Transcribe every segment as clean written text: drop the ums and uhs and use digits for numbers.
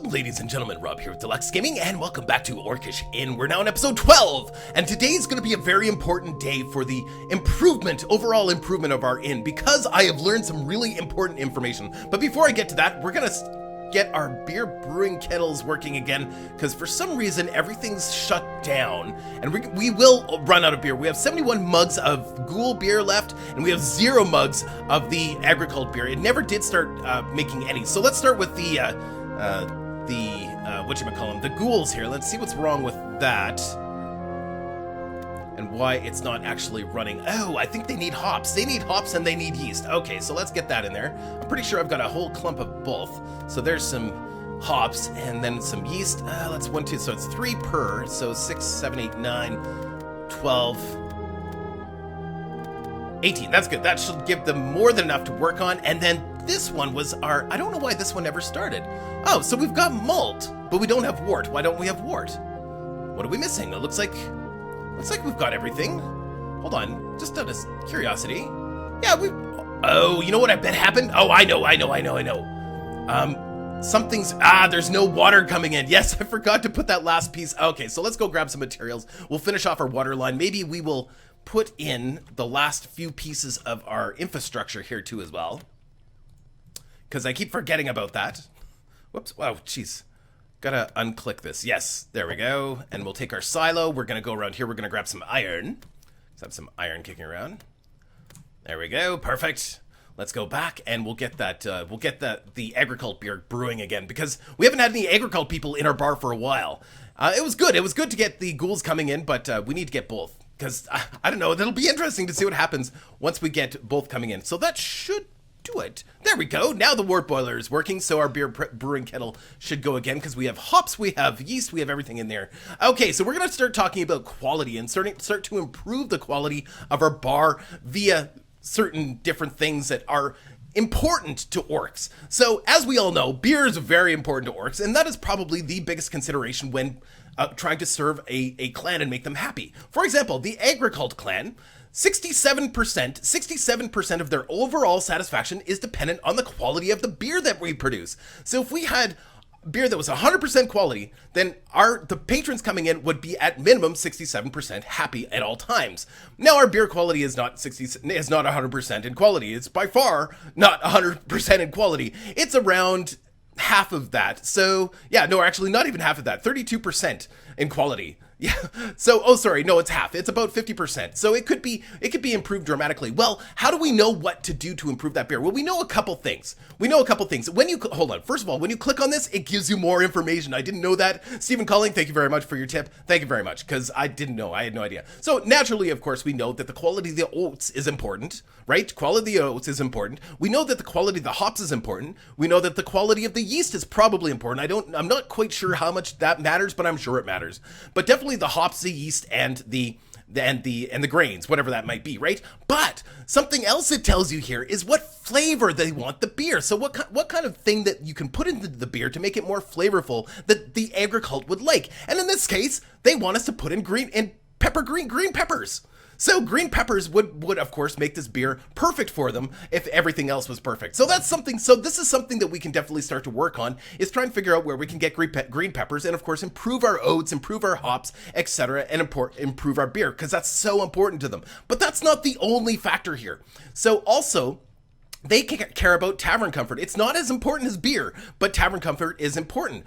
ladies and gentlemen, Rob here with Deluks Gaming, and welcome back to Orcish Inn. We're now on episode 12, and today is going to be a very important day for the overall improvement of our inn, because I have learned some really important information. But before I get to that, we're going to get our beer brewing kettles working again, because for some reason everything's shut down, and we will run out of beer. We have 71 mugs of Ghoul beer left, and we have 0 mugs of the agricult beer. It never did start making any. So let's start with the whatchamacallem, the Ghouls here. Let's see what's wrong with that and why it's not actually running. Oh, I think they need hops. They need hops and they need yeast. Okay, so let's get that in there. I'm pretty sure I've got a whole clump of both. So there's some hops and then some yeast. Let's 1, 2, so it's 3 per. So 6, 7, 8, 9, 12, 18. That's good. That should give them more than enough to work on. And then this one was our, I don't know why this one never started. Oh, so we've got malt, but we don't have wort. Why don't we have wort? What are we missing? It looks like we've got everything. Hold on, just out of curiosity. Yeah, oh, you know what I bet happened? Oh, I know. There's no water coming in. Yes, I forgot to put that last piece. Okay, so let's go grab some materials. We'll finish off our water line. Maybe we will put in the last few pieces of our infrastructure here too as well, because I keep forgetting about that. Whoops. Wow, jeez. Gotta unclick this. Yes, there we go. And we'll take our silo. We're gonna go around here. We're gonna grab some iron. Let's have some iron kicking around. There we go. Perfect. Let's go back and we'll get that. The agricult beer brewing again, because we haven't had any agricult people in our bar for a while. It was good. It was good to get the ghouls coming in, but we need to get both, because I don't know. That'll be interesting to see what happens once we get both coming in. So that should do it. There we go. Now the wort boiler is working, so our beer brewing kettle should go again, because we have hops, we have yeast, we have everything in there. Okay, so we're going to start talking about quality and start to improve the quality of our bar via certain different things that are important to orcs. So as we all know, beer is very important to orcs, and that is probably the biggest consideration when trying to serve a clan and make them happy. For example, the agricult clan, 67% of their overall satisfaction is dependent on the quality of the beer that we produce. So if we had beer that was 100% quality, then the patrons coming in would be at minimum 67% happy at all times. Now our beer quality is not 100% in quality. It's by far not 100% in quality. It's around half of that. So yeah, no, actually not even half of that. 32% in quality. Yeah. So, oh, sorry. No, it's half. It's about 50%. So it could be improved dramatically. Well, how do we know what to do to improve that beer? Well, we know a couple things. When you, hold on. First of all, when you click on this, it gives you more information. I didn't know that. Stephen Colling, thank you very much for your tip. Thank you very much, because I didn't know. I had no idea. So naturally, of course, we know that the quality of the oats is important, right? Quality of the oats is important. We know that the quality of the hops is important. We know that the quality of the yeast is probably important. I'm not quite sure how much that matters, but I'm sure it matters. But definitely the hops, the yeast, and the grains, whatever that might be, right? But something else it tells you here is what flavor they want the beer. So what kind of thing that you can put into the beer to make it more flavorful that the agricult would like. And in this case, they want us to put in green peppers. So green peppers would of course make this beer perfect for them if everything else was perfect. So that's something. So this is something that we can definitely start to work on, is try and figure out where we can get green peppers, and of course improve our oats, improve our hops, etc., and improve our beer, because that's so important to them. But that's not the only factor here. So also, they care about tavern comfort. It's not as important as beer, but tavern comfort is important.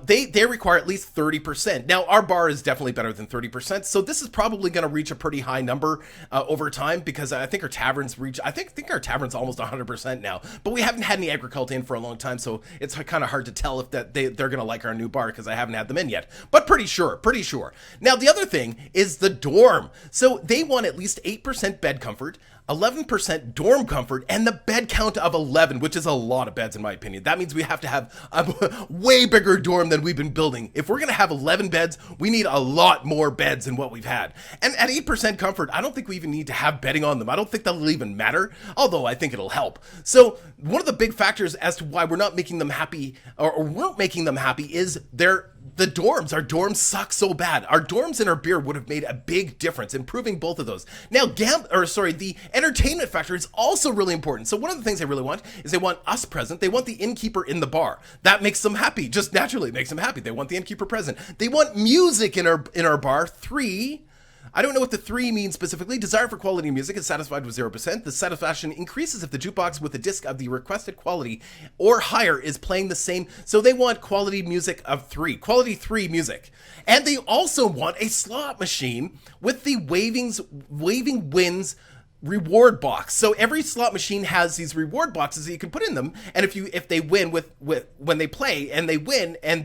They require at least 30%. Now, our bar is definitely better than 30%, so this is probably going to reach a pretty high number over time, because I think our taverns our tavern's almost 100% now. But we haven't had any agricult in for a long time, so it's kind of hard to tell if they're going to like our new bar, because I haven't had them in yet. But pretty sure. Now, the other thing is the dorm. So they want at least 8% bed comfort, 11% dorm comfort, and the bed count of 11, which is a lot of beds in my opinion. That means we have to have a way bigger dorm than we've been building. If we're going to have 11 beds, we need a lot more beds than what we've had. And at 8% comfort, I don't think we even need to have bedding on them. I don't think that'll even matter, although I think it'll help. So one of the big factors as to why we're not making them happy, or weren't making them happy, is their the dorms, our dorms suck so bad. Our dorms and our beer would have made a big difference, improving both of those. Now, the entertainment factor is also really important. So one of the things they really want is they want us present. They want the innkeeper in the bar. That makes them happy. Just naturally makes them happy. They want the innkeeper present. They want music in our bar. 3. I don't know what the 3 means specifically. Desire for quality music is satisfied with 0%. The satisfaction increases if the jukebox with a disc of the requested quality or higher is playing the same. So they want quality music of 3. Quality 3 music. And they also want a slot machine with the waving winds reward box. So every slot machine has these reward boxes that you can put in them, and if they win with when they play and they win, and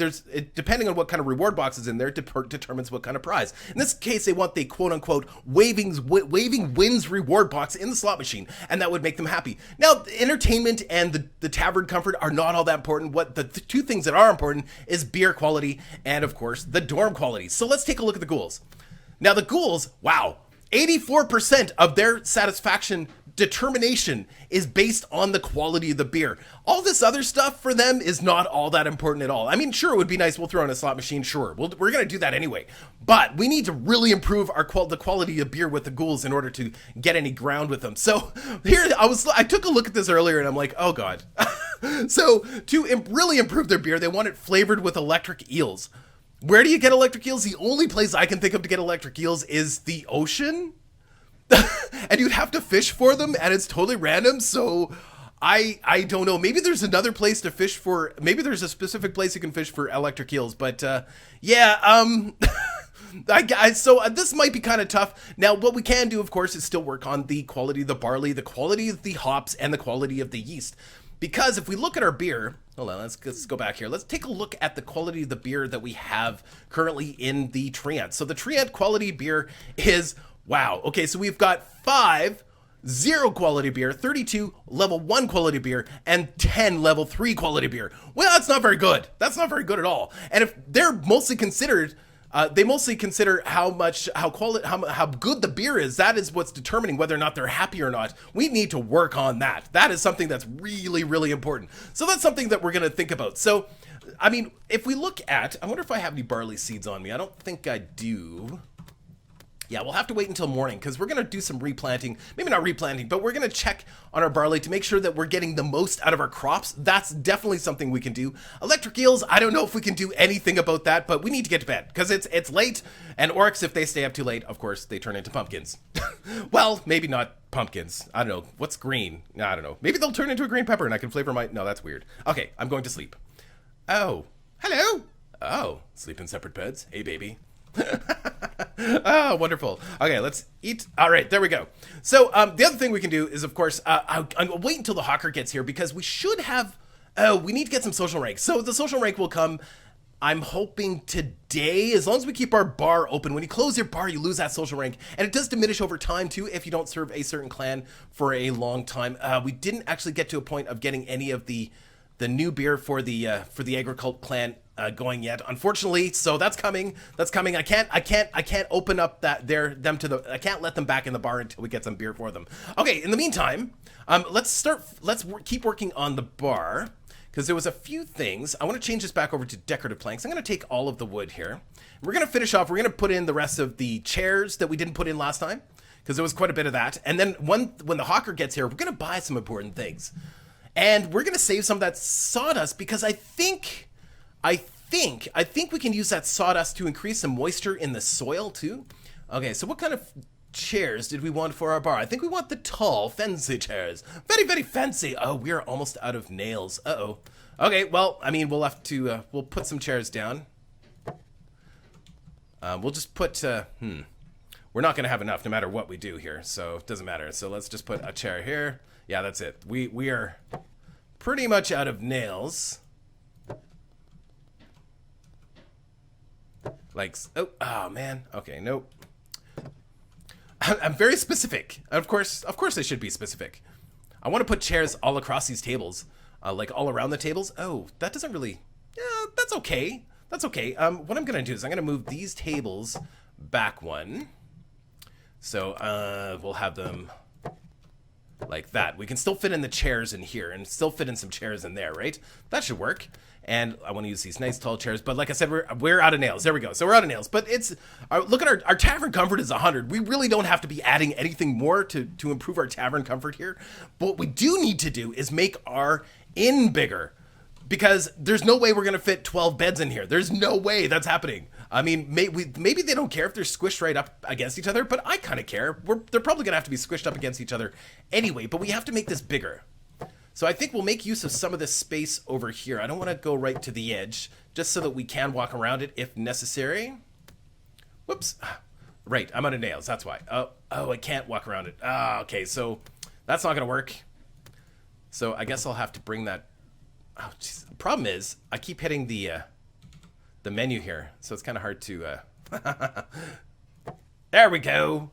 depending on what kind of reward box is in there determines what kind of prize. In this case, they want the quote unquote waving wins reward box in the slot machine, and that would make them happy. Now, the entertainment and the tavern comfort are not all that important. What the 2 things that are important is beer quality and, of course, the dorm quality. So let's take a look at the Ghouls. Now, the Ghouls, wow, 84% of their satisfaction determination is based on the quality of the beer. All this other stuff for them is not all that important at all. I mean, sure, it would be nice. We'll throw in a slot machine. Sure, we're going to do that anyway. But we need to really improve the quality of beer with the Ghouls in order to get any ground with them. So here, I took a look at this earlier and I'm like, oh God. So to really improve their beer, they want it flavored with electric eels. Where do you get electric eels? The only place I can think of to get electric eels is the ocean. And you'd have to fish for them, and it's totally random, so I don't know. Maybe there's another place to fish for. Maybe there's a specific place you can fish for electric eels, but yeah, so this might be kind of tough. Now, what we can do, of course, is still work on the quality of the barley, the quality of the hops, and the quality of the yeast. Because if we look at our beer, hold on, let's go back here. Let's take a look at the quality of the beer that we have currently in the Treant. So the Treant quality beer is, wow. Okay, so we've got 5 0 quality beer, 32 level 1 quality beer, and 10 level 3 quality beer. Well, that's not very good. That's not very good at all. And if they're mostly considered, they mostly consider how good the beer is. That is what's determining whether or not they're happy or not. We need to work on that. That is something that's really, really important. So that's something that we're going to think about. So, I mean, if we look at, I wonder if I have any barley seeds on me. I don't think I do. Yeah, we'll have to wait until morning because we're going to do some replanting. Maybe not replanting, but we're going to check on our barley to make sure that we're getting the most out of our crops. That's definitely something we can do. Electric eels, I don't know if we can do anything about that, but we need to get to bed because it's late, and orcs, if they stay up too late, of course, they turn into pumpkins. Well, maybe not pumpkins. I don't know. What's green? I don't know. Maybe they'll turn into a green pepper and I can flavor my... No, that's weird. Okay, I'm going to sleep. Oh, hello. Oh, sleep in separate beds. Hey, baby. Oh, wonderful. Okay, let's eat. All right, there we go. So the other thing we can do is, of course, I'll wait until the hawker gets here because we should have, we need to get some social rank. So the social rank will come, I'm hoping today, as long as we keep our bar open. When you close your bar, you lose that social rank. And it does diminish over time, too, if you don't serve a certain clan for a long time. We didn't actually get to a point of getting any of the new beer for the Agricult clan going yet, unfortunately. So that's coming. That's coming. I can't open up I can't let them back in the bar until we get some beer for them. Okay. In the meantime, let's keep working on the bar because there was a few things. I want to change this back over to decorative planks. I'm going to take all of the wood here. We're going to finish off. We're going to put in the rest of the chairs that we didn't put in last time because there was quite a bit of that. And then when the hawker gets here, we're going to buy some important things. And we're going to save some of that sawdust because I think we can use that sawdust to increase some moisture in the soil too. Okay, so what kind of chairs did we want for our bar? I think we want the tall, fancy chairs. Very, very fancy. Oh, we are almost out of nails. Uh-oh. Okay, well, I mean, we'll have to, we'll put some chairs down. We'll just put, we're not going to have enough no matter what we do here, so it doesn't matter. So let's just put a chair here. Yeah, that's it. We are pretty much out of nails. Like, oh man. Okay, nope. I'm very specific. Of course I should be specific. I want to put chairs all across these tables, like all around the tables. Oh, that doesn't really. Yeah, that's okay. That's okay. What I'm gonna do is I'm gonna move these tables back one. So we'll have them Like that. We can still fit in the chairs in here and still fit in some chairs in there, right? That should work. And I want to use these nice tall chairs, but like I said, we're out of nails. There we go. So we're out of nails, but it's, look at our tavern comfort is 100. We really don't have to be adding anything more to improve our tavern comfort here. But what we do need to do is make our inn bigger, because there's no way we're going to fit 12 beds in here. There's no way that's happening. I mean, maybe they don't care if they're squished right up against each other, but I kind of care. They're probably going to have to be squished up against each other anyway, but we have to make this bigger. So I think we'll make use of some of this space over here. I don't want to go right to the edge, just so that we can walk around it if necessary. Whoops. Right, I'm out of nails, that's why. Oh, I can't walk around it. Okay, so that's not going to work. So I guess I'll have to bring that... Oh, jeez. The problem is, I keep hitting the menu here, so it's kind of hard to... There we go.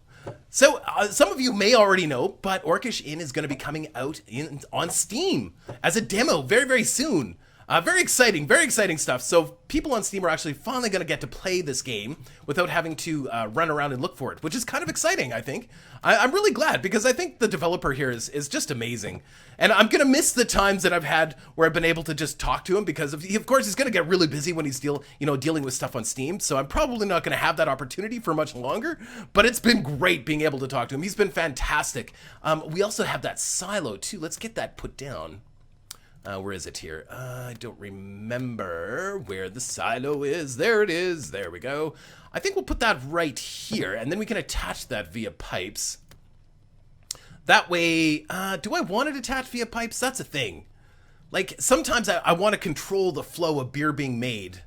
So, some of you may already know, but Orcish Inn is going to be coming out on Steam as a demo very, very soon. Very exciting stuff. So, people on Steam are actually finally going to get to play this game without having to run around and look for it, which is kind of exciting, I think. I'm really glad, because I think the developer here is just amazing. And I'm going to miss the times that I've had where I've been able to just talk to him, because of course he's going to get really busy when he's dealing with stuff on Steam. So I'm probably not going to have that opportunity for much longer, but it's been great being able to talk to him. He's been fantastic. We also have that silo too. Let's get that put down. Where is it here? I don't remember where the silo is. There it is. There we go. I think we'll put that right here, and then we can attach that via pipes. That way, do I want it attached via pipes? That's a thing. Like, sometimes I want to control the flow of beer being made.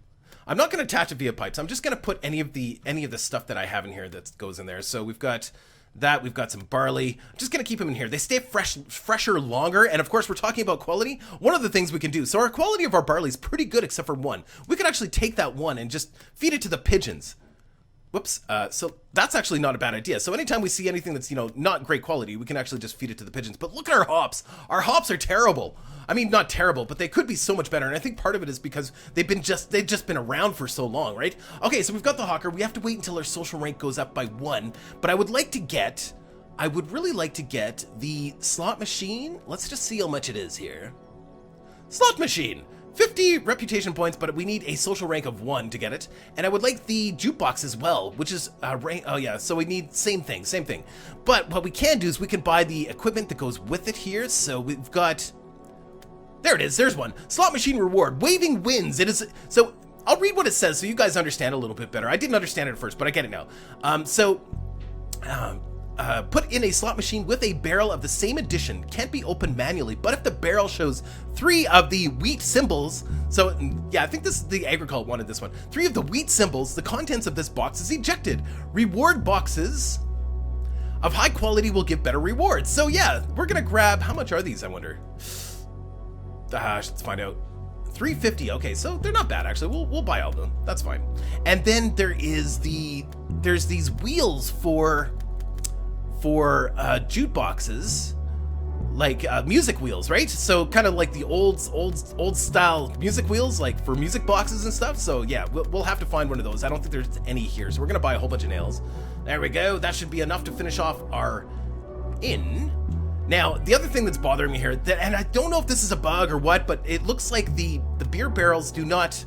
I'm not going to attach it via pipes. I'm just going to put any of the stuff that I have in here that goes in there. So we've got that, we've got some barley. I'm just going to keep them in here. They stay fresher longer, and of course we're talking about quality. One of the things we can do, so our quality of our barley is pretty good except for one. We could actually take that one and just feed it to the pigeons. Whoops, so that's actually not a bad idea. So anytime we see anything that's, not great quality, we can actually just feed it to the pigeons. But look at our hops. Our hops are terrible. I mean, not terrible, but they could be so much better. And I think part of it is because they've just been around for so long, right? Okay, so we've got the hawker. We have to wait until our social rank goes up by 1. But I would really like to get the slot machine. Let's just see how much it is here. Slot machine. 50 reputation points, but we need a social rank of 1 to get it. And I would like the jukebox as well, which is rank. Oh yeah, so we need same thing. But what we can do is we can buy the equipment that goes with it here. So we've got, there it is, there's one. Slot machine reward, waving winds. It is, so I'll read what it says so you guys understand a little bit better. I didn't understand it at first, but I get it now. Put in a slot machine with a barrel of the same edition. Can't be opened manually, but if the barrel shows 3 of the wheat symbols, so yeah, I think this the Agricult wanted this one. 3 of the wheat symbols, the contents of this box is ejected. Reward boxes of high quality will give better rewards. So yeah, we're gonna grab, how much are these, I wonder? Let's find out. 350. Okay, so they're not bad actually. We'll buy all of them. That's fine. And then there's these wheels for jukeboxes, like music wheels, right? So kind of like the old style music wheels, like for music boxes and stuff. So yeah, we'll have to find one of those. I don't think there's any here, so we're gonna buy a whole bunch of nails. There we go. That should be enough to finish off our inn. Now, the other thing that's bothering me here, and I don't know if this is a bug or what, but it looks like the beer barrels do not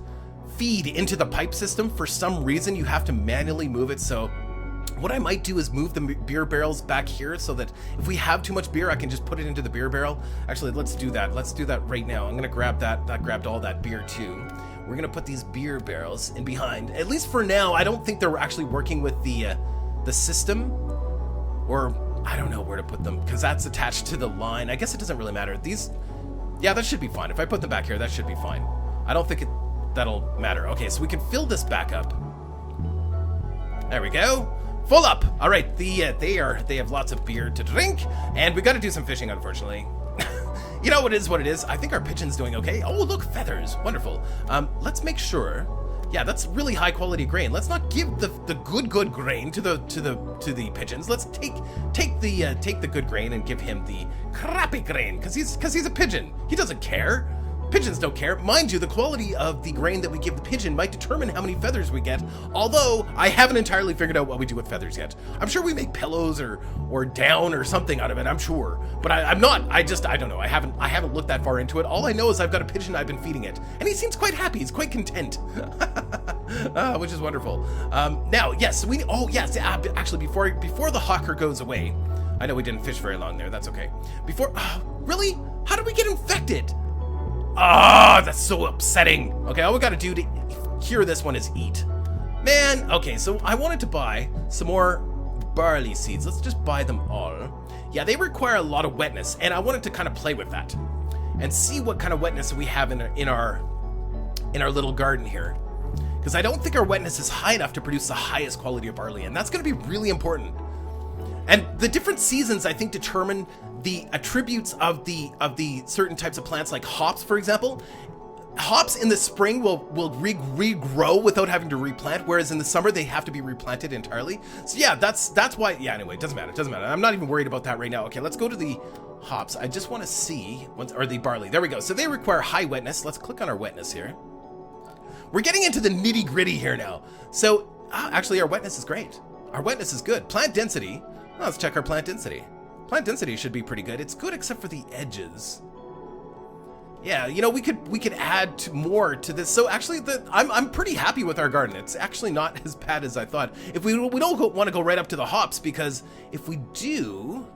feed into the pipe system. For some reason, you have to manually move it. So what I might do is move the beer barrels back here so that if we have too much beer, I can just put it into the beer barrel. Actually, let's do that. Let's do that right now. I'm gonna grab that. That grabbed all that beer too. We're gonna put these beer barrels in behind. At least for now, I don't think they're actually working with the system, or I don't know where to put them because that's attached to the line. I guess it doesn't really matter. These, yeah, that should be fine. If I put them back here, that should be fine. I don't think that'll matter. Okay, so we can fill this back up. There we go. Full up. All right, they have lots of beer to drink, and we got to do some fishing, unfortunately. You know, it is what it is. I think our pigeon's doing okay. Oh, look, feathers. Wonderful. Let's make sure. Yeah, that's really high quality grain. Let's not give the good grain to the pigeons. Let's take the good grain and give him the crappy grain because he's a pigeon. He doesn't care. Pigeons don't care. Mind you, the quality of the grain that we give the pigeon might determine how many feathers we get, although I haven't entirely figured out what we do with feathers yet. I'm sure we make pillows or down or something out of it, I'm sure. But I'm not, I don't know. I haven't looked that far into it. All I know is I've got a pigeon, I've been feeding it, and he seems quite happy. He's quite content, which is wonderful. Now, yes, actually, before the hawker goes away, I know we didn't fish very long there, that's okay. Really? How did we get infected? Ah, that's so upsetting. Okay, all we gotta do to cure this one is eat. Man, okay, so I wanted to buy some more barley seeds. Let's just buy them all. Yeah, they require a lot of wetness, and I wanted to kind of play with that and see what kind of wetness we have in our little garden here. Because I don't think our wetness is high enough to produce the highest quality of barley, and that's gonna be really important. And the different seasons, I think, determine the attributes of the certain types of plants, like hops, for example. Hops in the spring will regrow without having to replant, whereas in the summer they have to be replanted entirely. So yeah, that's why. Yeah, anyway, it doesn't matter. I'm not even worried about that right now. Okay, let's go to the hops. I just want to see or the barley. There we go. So they require high wetness. Let's click on our wetness here. We're getting into the nitty gritty here now. So actually, our wetness is great. Our wetness is good. Plant density. Let's check our plant density. Plant density should be pretty good. It's good except for the edges. Yeah, you know, we could add more to this. So actually, I'm pretty happy with our garden. It's actually not as bad as I thought. If we don't want to go right up to the hops, because if we do,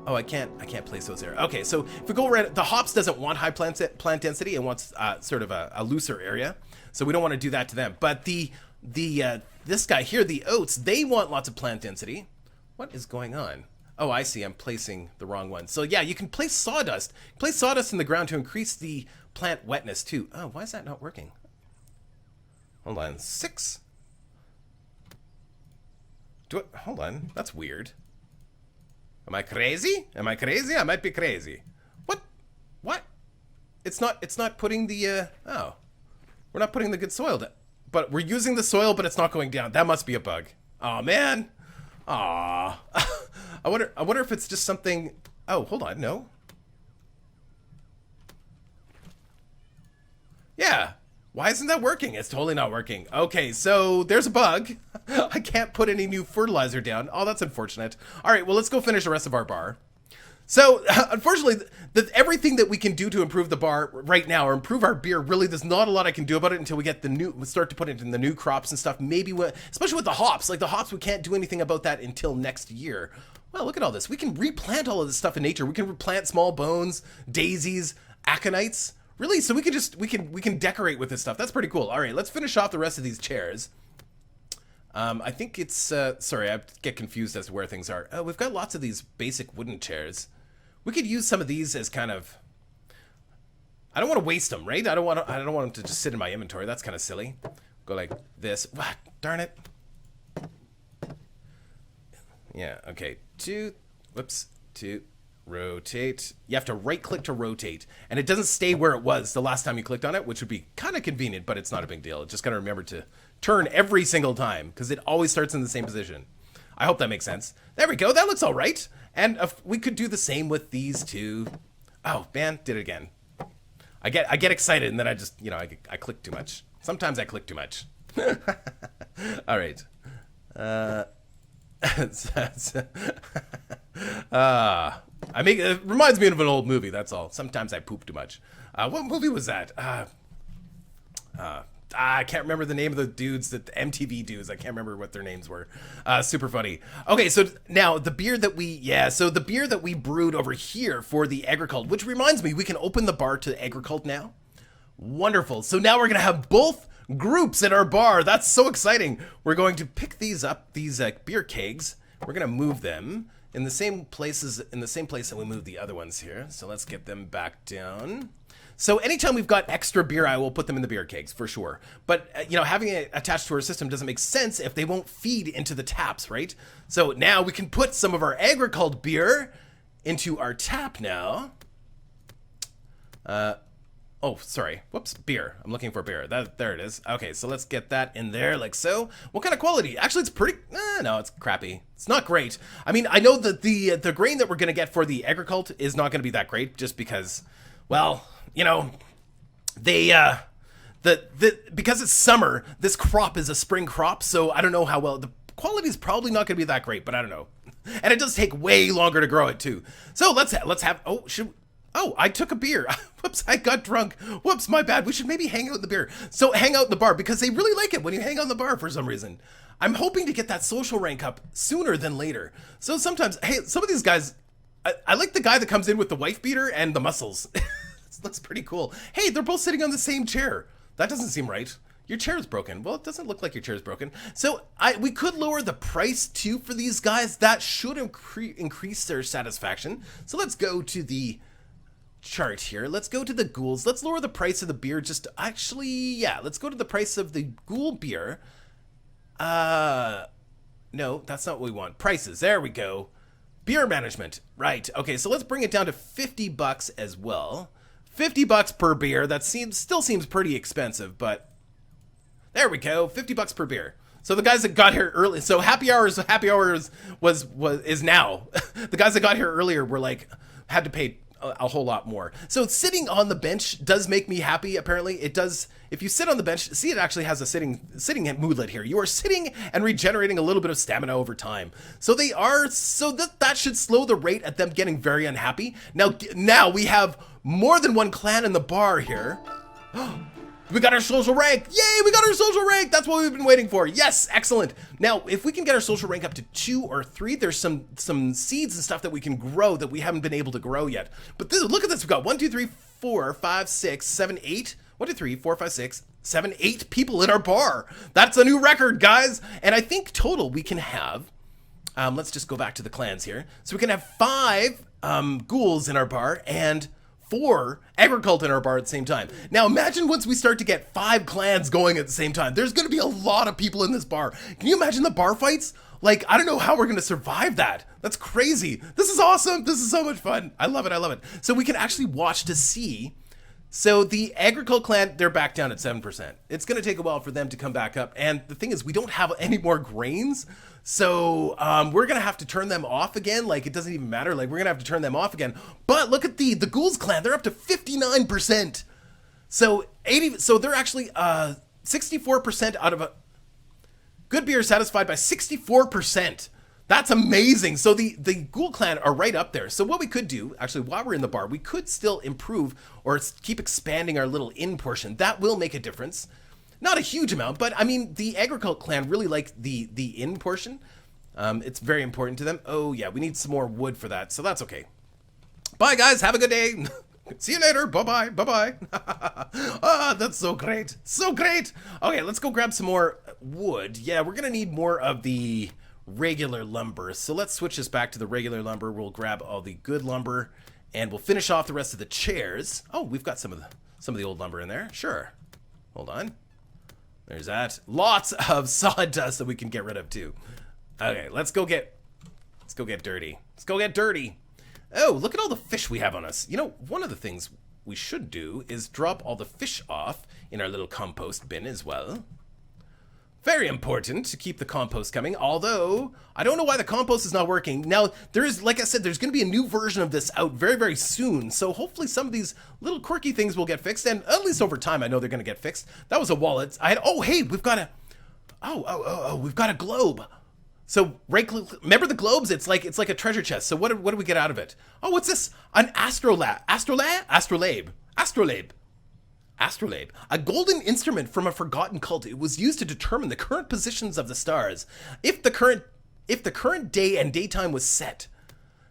oh, I can't place those there. Okay, so if we go right, the hops doesn't want high plant density. It wants sort of a looser area. So we don't want to do that to them. But this guy here, the oats, they want lots of plant density. What is going on? Oh, I see. I'm placing the wrong one. So yeah, you can place sawdust. Place sawdust in the ground to increase the plant wetness too. Oh, why is that not working? Hold on. 6. Hold on. That's weird. Am I crazy? Am I crazy? I might be crazy. What? It's not putting the oh. We're not putting the good soil down. But we're using the soil, but it's not going down. That must be a bug. Oh man. Aw. I wonder if it's just something. Oh, hold on, no. Yeah. Why isn't that working? It's totally not working. Okay, so there's a bug. I can't put any new fertilizer down. Oh, that's unfortunate. All right, well, let's go finish the rest of our bar. So, unfortunately, everything that we can do to improve the bar right now, or improve our beer, really, there's not a lot I can do about it until we get we start to put it in the new crops and stuff. Maybe, especially with the hops. Like the hops, we can't do anything about that until next year. Well, look at all this. We can replant all of this stuff in nature. We can replant small bones, daisies, aconites. Really, so we can decorate with this stuff. That's pretty cool. All right, let's finish off the rest of these chairs. I think it's, sorry, I get confused as to where things are. We've got lots of these basic wooden chairs. We could use some of these as kind of, I don't want to waste them, right? I don't want them to just sit in my inventory. That's kind of silly. Go like this. What? Darn it. Yeah, okay. Whoops, rotate. You have to right click to rotate, and it doesn't stay where it was the last time you clicked on it, which would be kind of convenient, but it's not a big deal. It's just gotta remember to turn every single time because it always starts in the same position. I hope that makes sense. There we go. That looks all right. And we could do the same with these two. Oh man, did it again. I get excited and then I just, I click too much. Sometimes I click too much. All right. It reminds me of an old movie, that's all. Sometimes I poop too much. What movie was that? I can't remember the name of the dudes, the MTV dudes. I can't remember what their names were. Super funny. Okay, so now the beer that we brewed over here for the Agricult, which reminds me, we can open the bar to Agricult now. Wonderful. So now we're going to have both groups at our bar. That's so exciting. We're going to pick these up, these beer kegs. We're going to move them in the same place that we moved the other ones here. So let's get them back down. So anytime we've got extra beer, I will put them in the beer kegs for sure. But, having it attached to our system doesn't make sense if they won't feed into the taps, right? So now we can put some of our Agricult beer into our tap now. Oh, sorry. Whoops, beer. I'm looking for beer. There it is. Okay, so let's get that in there like so. What kind of quality? Actually, it's pretty... no, it's crappy. It's not great. I mean, I know that the grain that we're going to get for the Agricult is not going to be that great just because, well... they because it's summer, this crop is a spring crop, so I don't know how well the quality is probably not going to be that great, but I don't know. And it does take way longer to grow it too. So let's have. Oh, I took a beer. Whoops, I got drunk. Whoops, my bad. We should maybe hang out in the beer. So hang out in the bar because they really like it when you hang out in the bar for some reason. I'm hoping to get that social rank up sooner than later. So sometimes, hey, some of these guys, I like the guy that comes in with the wife beater and the muscles. This looks pretty cool. Hey, they're both sitting on the same chair. That doesn't seem right. Your chair is broken. Well, it doesn't look like your chair is broken. So we could lower the price too for these guys. That should increase their satisfaction. So let's go to the chart here. Let's go to the ghouls. Let's lower the price of the beer. Let's go to the price of the ghoul beer. No, that's not what we want. Prices. There we go. Beer management. Right. Okay, so let's bring it down to $50 as well. $50 per beer. That still seems pretty expensive, but there we go. $50 per beer. So the guys that got here early, so happy hours is now. The guys that got here earlier were like had to pay a whole lot more. So sitting on the bench does make me happy. Apparently it does. If you sit on the bench, see, it actually has a sitting moodlet here. You are sitting and regenerating a little bit of stamina over time. So that should slow the rate at them getting very unhappy. Now we have more than one clan in the bar here. We got our social rank. Yay, we got our social rank. That's what we've been waiting for. Yes, excellent. Now, if we can get our social rank up to 2 or 3, there's some seeds and stuff that we can grow that we haven't been able to grow yet. But look at this. We've got 1, 2, 3, 4, 5, 6, 7, 8. 1, 2, 3, 4, 5, 6, 7, 8 people in our bar. That's a new record, guys. And I think total we can have, let's just go back to the clans here. So we can have 5 ghouls in our bar and 4 agriculture in our bar at the same time. Now imagine once we start to get 5 clans going at the same time. There's going to be a lot of people in this bar. Can you imagine the bar fights? Like, I don't know how we're going to survive that. That's crazy. This is awesome. This is so much fun. I love it. I love it. So we can actually watch to see. So the agriculture clan, they're back down at 7%. It's going to take a while for them to come back up. And the thing is, we don't have any more grains. So we're going to have to turn them off again. Like, it doesn't even matter. Like, we're going to have to turn them off again. But look at the Ghouls clan. They're up to 59%. So they're actually 64% out of a good beer satisfied by 64%. That's amazing. So the Ghoul clan are right up there. So what we could do, actually, while we're in the bar, we could still improve or keep expanding our little inn portion. That will make a difference. Not a huge amount, but I mean, the agriculture clan really like the inn portion. It's very important to them. Oh yeah, we need some more wood for that, so that's okay. Bye guys, have a good day. See you later. Bye-bye. Bye-bye. Ah, that's so great. So great. Okay, let's go grab some more wood. Yeah, we're going to need more of the regular lumber. So let's switch this back to the regular lumber. We'll grab all the good lumber and we'll finish off the rest of the chairs. Oh, we've got some of the old lumber in there. Sure. Hold on. There's that. Lots of sawdust that we can get rid of too. Okay, let's go get dirty. Let's go get dirty. Oh, look at all the fish we have on us. You know, one of the things we should do is drop all the fish off in our little compost bin as well. Very important to keep the compost coming, although I don't know why the compost is not working. Now, like I said, there's going to be a new version of this out very, very soon. So hopefully some of these little quirky things will get fixed. And at least over time, I know they're going to get fixed. That was a wallet. Hey, we've got we've got a globe. So remember the globes? It's like a treasure chest. So what do we get out of it? Oh, what's this? An astrolabe. Astrolabe, a golden instrument from a forgotten cult. It was used to determine the current positions of the stars, if the current day and daytime was set.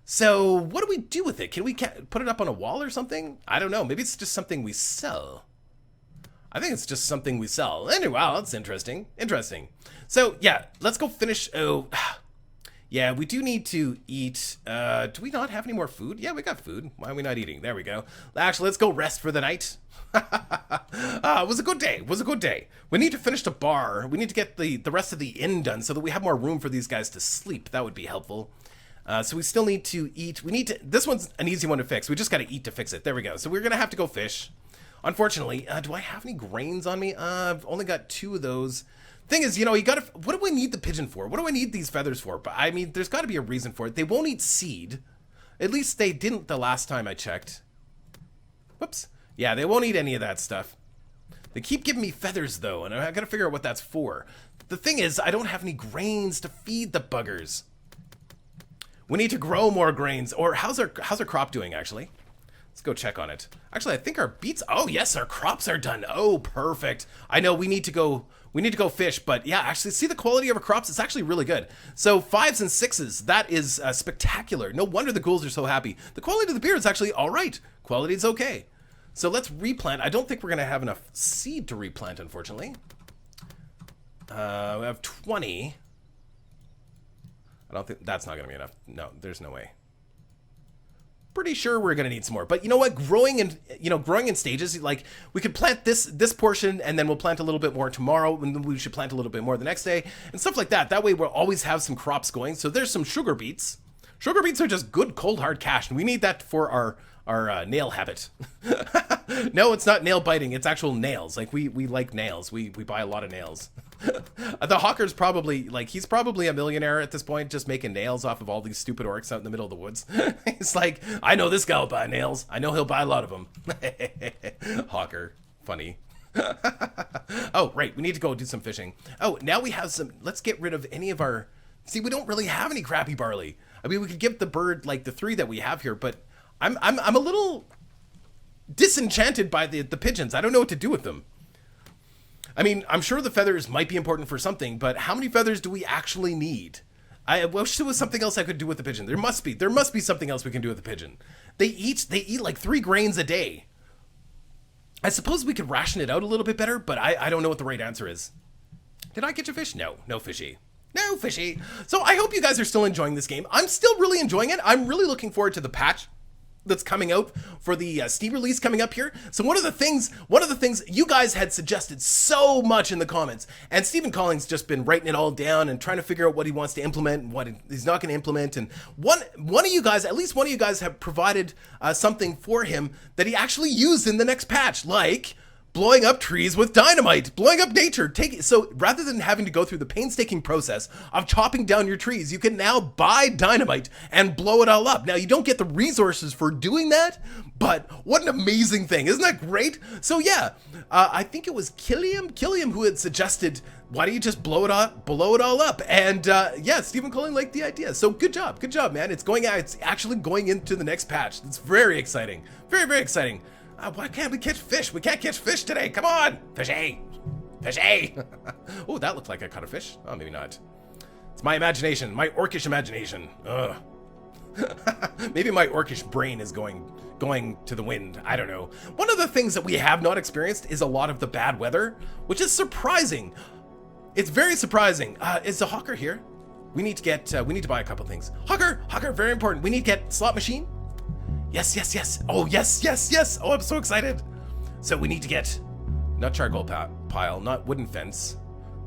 So what do we do with it? Can we put it up on a wall or something? I don't know. Maybe it's just something we sell. I think it's just something we sell. Anyway, wow, that's interesting. Interesting. So yeah, let's go finish. Oh, yeah, we do need to eat. Do we not have any more food? Yeah, we got food. Why are we not eating? There we go. Actually, let's go rest for the night. It was a good day. It was a good day. We need to finish the bar. We need to get the rest of the inn done so that we have more room for these guys to sleep. That would be helpful. So we still need to eat. This one's an easy one to fix. We just got to eat to fix it. There we go. So we're going to have to go fish. Unfortunately, do I have any grains on me? I've only got 2 of those. Thing is, you know, what do I need the pigeon for? What do I need these feathers for? But I mean, there's got to be a reason for it. They won't eat seed. At least they didn't the last time I checked. Whoops. Yeah, they won't eat any of that stuff. They keep giving me feathers, though, and I gotta figure out what that's for. The thing is, I don't have any grains to feed the buggers. We need to grow more grains. Or how's our crop doing, actually? Let's go check on it. Actually, I think our beets... Oh, yes, our crops are done. Oh, perfect. I know we need to go fish, but yeah, actually, see the quality of our crops? It's actually really good. So 5s and 6s, that is spectacular. No wonder the ghouls are so happy. The quality of the beer is actually all right. Quality is okay. So let's replant. I don't think we're going to have enough seed to replant, unfortunately. We have 20. I don't think that's not going to be enough. No, there's no way. Pretty sure we're going to need some more. But you know what? Growing in stages, like we could plant this portion and then we'll plant a little bit more tomorrow and then we should plant a little bit more the next day and stuff like that. That way we'll always have some crops going. So there's some sugar beets. Sugar beets are just good cold hard cash and we need that for our nail habit. No, it's not nail biting. It's actual nails. Like we like nails. We buy a lot of nails. The hawker's probably like, he's probably a millionaire at this point, just making nails off of all these stupid orcs out in the middle of the woods. He's like, I know this guy will buy nails. I know he'll buy a lot of them. Hawker. Funny. Oh, right. We need to go do some fishing. Oh, now we have some, let's get rid of any of our, see, we don't really have any crappy barley. I mean, we could give the bird like the 3 that we have here, but I'm a little disenchanted by the pigeons. I don't know what to do with them. I mean, I'm sure the feathers might be important for something, but how many feathers do we actually need? I wish there was something else I could do with the pigeon. There must be something else we can do with the pigeon. They eat like 3 grains a day. I suppose we could ration it out a little bit better, but I don't know what the right answer is. Did I catch a fish? No fishy. No fishy. So I hope you guys are still enjoying this game. I'm still really enjoying it. I'm really looking forward to the patch that's coming out for the Steam release coming up here. So one of the things you guys had suggested so much in the comments, and Stephen Colling's just been writing it all down and trying to figure out what he wants to implement and what he's not going to implement. And one of you guys, at least one of you guys, have provided something for him that he actually used in the next patch, like blowing up trees with dynamite, blowing up nature. So rather than having to go through the painstaking process of chopping down your trees, you can now buy dynamite and blow it all up. Now, you don't get the resources for doing that, but what an amazing thing. Isn't that great? So yeah, I think it was Killiam who had suggested, why don't you just blow it all up? And yeah, Stephen Colling liked the idea. So good job, man. It's actually going into the next patch. It's very exciting, very, very exciting. Why can't we catch fish? We can't catch fish today. Come on. Fishy. Oh, that looked like I caught a fish. Oh, maybe not. It's my imagination. My orcish imagination. Ugh. Maybe my orcish brain is going to the wind. I don't know. One of the things that we have not experienced is a lot of the bad weather, which is surprising. It's very surprising. Is the hawker here? We need to buy a couple things. Hawker, very important. We need to get slot machine. Yes. Oh, yes. Oh, I'm so excited. So we need to get not charcoal pile, not wooden fence,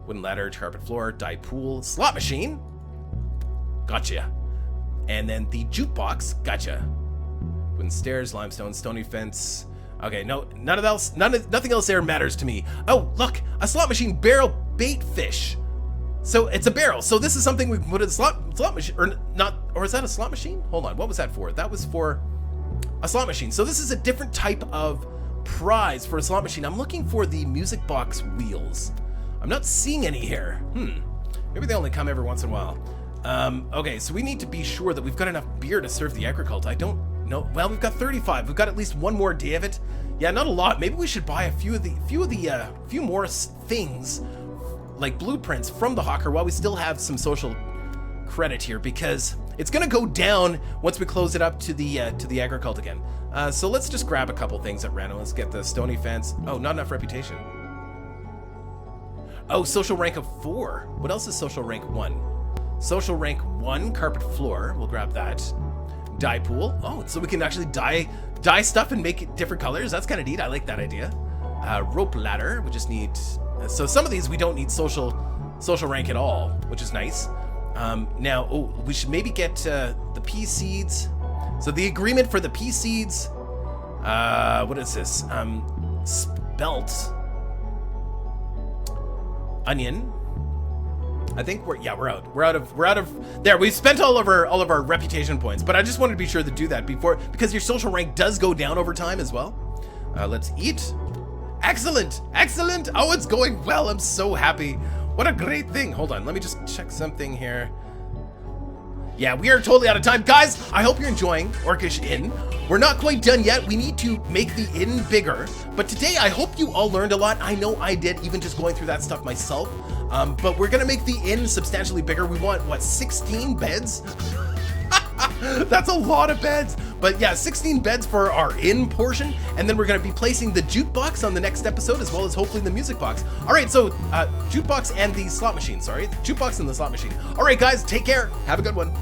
wooden ladder, carpet floor, dye pool, slot machine. Gotcha. And then the jukebox. Gotcha. Wooden stairs, limestone, stony fence. Okay, no, nothing else there matters to me. Oh, look, a slot machine barrel bait fish. So it's a barrel. So this is something we can put in slot machine, or is that a slot machine? Hold on, what was that for? That was for a slot machine. So this is a different type of prize for a slot machine. I'm looking for the music box wheels. I'm not seeing any here. Maybe they only come every once in a while. Okay, so we need to be sure that we've got enough beer to serve the agriculture. I don't know. Well, we've got 35. We've got at least one more day of it. Yeah, not a lot. Maybe we should buy a few more things like blueprints from the hawker while we still have some social credit here, because it's gonna go down once we close it up to the agriculture again. So let's just grab a couple things at random. Let's get the stony fence. Oh, not enough reputation. Oh, social rank of 4. What else is social rank 1? Social rank 1, carpet floor. We'll grab that. Dye pool. Oh, so we can actually dye stuff and make it different colors. That's kind of neat. I like that idea. Rope ladder. We just need. So some of these we don't need social rank at all, which is nice. Now, we should maybe get the pea seeds. So the agreement for the pea seeds. What is this? Spelt. Onion. I think we're out. We're out of there. We've spent all of our reputation points, but I just wanted to be sure to do that before, because your social rank does go down over time as well. Let's eat. Excellent, excellent. Oh, it's going well. I'm so happy. What a great thing. Hold on, let me just check something here. Yeah, we are totally out of time. Guys, I hope you're enjoying Orcish Inn. We're not quite done yet. We need to make the inn bigger. But today, I hope you all learned a lot. I know I did, even just going through that stuff myself. But we're gonna make the inn substantially bigger. We want, what, 16 beds? That's a lot of beds. But yeah, 16 beds for our inn portion. And then we're gonna be placing the jukebox on the next episode, as well as hopefully the music box. All right, so jukebox and the slot machine, sorry. Jukebox and the slot machine. All right, guys, take care. Have a good one.